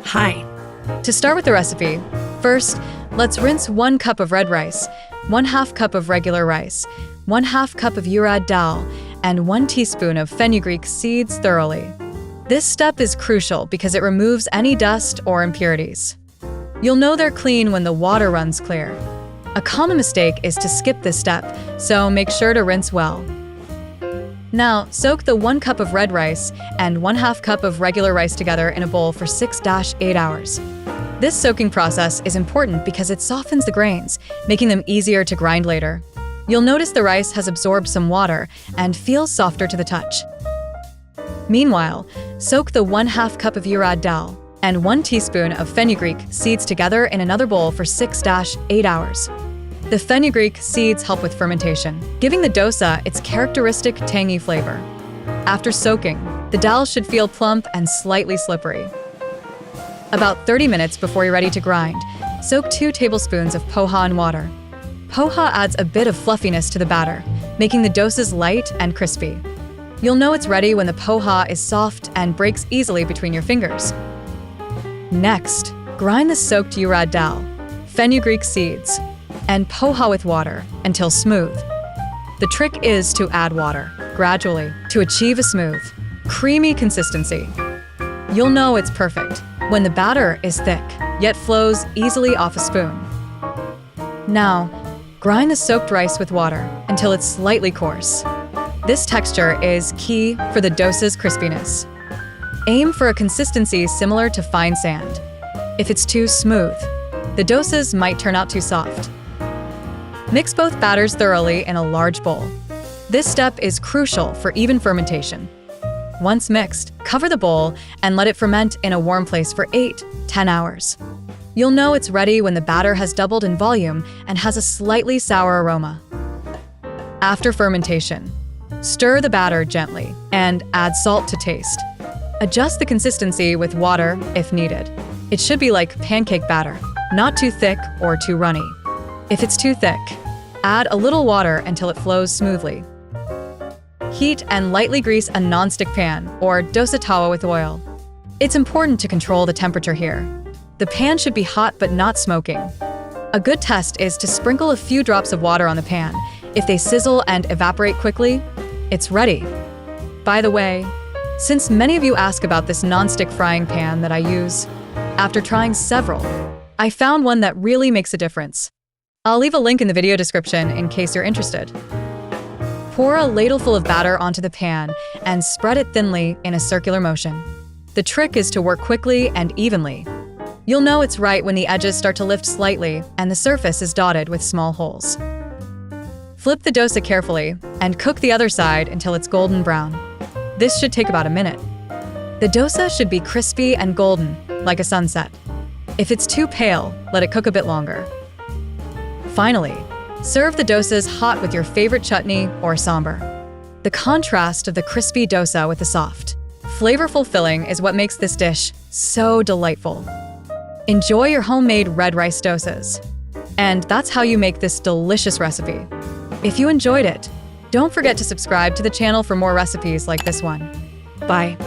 Hi. To start with the recipe, first, let's rinse 1 cup of red rice, 1/2 cup of regular rice, 1/2 cup of Urad dal, and 1 teaspoon of fenugreek seeds thoroughly. This step is crucial because it removes any dust or impurities. You'll know they're clean when the water runs clear. A common mistake is to skip this step, so make sure to rinse well. Now, soak the 1 cup of red rice and 1/2 cup of regular rice together in a bowl for 6-8 hours. This soaking process is important because it softens the grains, making them easier to grind later. You'll notice the rice has absorbed some water and feels softer to the touch. Meanwhile, soak the 1/2 cup of Urad dal and 1 teaspoon of fenugreek seeds together in another bowl for 6-8 hours. The fenugreek seeds help with fermentation, giving the dosa its characteristic tangy flavor. After soaking, the dal should feel plump and slightly slippery. About 30 minutes before you're ready to grind, soak 2 tablespoons of poha in water. Poha adds a bit of fluffiness to the batter, making the dosas light and crispy. You'll know it's ready when the poha is soft and breaks easily between your fingers. Next, grind the soaked urad dal, fenugreek seeds, and poha with water until smooth. The trick is to add water gradually to achieve a smooth, creamy consistency. You'll know it's perfect when the batter is thick, yet flows easily off a spoon. Now, grind the soaked rice with water until it's slightly coarse. This texture is key for the dosa's crispiness. Aim for a consistency similar to fine sand. If it's too smooth, the dosas might turn out too soft. Mix both batters thoroughly in a large bowl. This step is crucial for even fermentation. Once mixed, cover the bowl and let it ferment in a warm place for 8-10 hours. You'll know it's ready when the batter has doubled in volume and has a slightly sour aroma. After fermentation, stir the batter gently and add salt to taste. Adjust the consistency with water if needed. It should be like pancake batter, not too thick or too runny. If it's too thick, add a little water until it flows smoothly. Heat and lightly grease a non-stick pan or dosa tawa with oil. It's important to control the temperature here. The pan should be hot but not smoking. A good test is to sprinkle a few drops of water on the pan. If they sizzle and evaporate quickly, it's ready. By the way, since many of you ask about this non-stick frying pan that I use, after trying several, I found one that really makes a difference. I'll leave a link in the video description in case you're interested. Pour a ladleful of batter onto the pan and spread it thinly in a circular motion. The trick is to work quickly and evenly. You'll know it's right when the edges start to lift slightly and the surface is dotted with small holes. Flip the dosa carefully and cook the other side until it's golden brown. This should take about a minute. The dosa should be crispy and golden, like a sunset. If it's too pale, let it cook a bit longer. Finally, serve the dosas hot with your favorite chutney or sambar. The contrast of the crispy dosa with the soft, flavorful filling is what makes this dish so delightful. Enjoy your homemade red rice dosas. And that's how you make this delicious recipe. If you enjoyed it, don't forget to subscribe to the channel for more recipes like this one. Bye.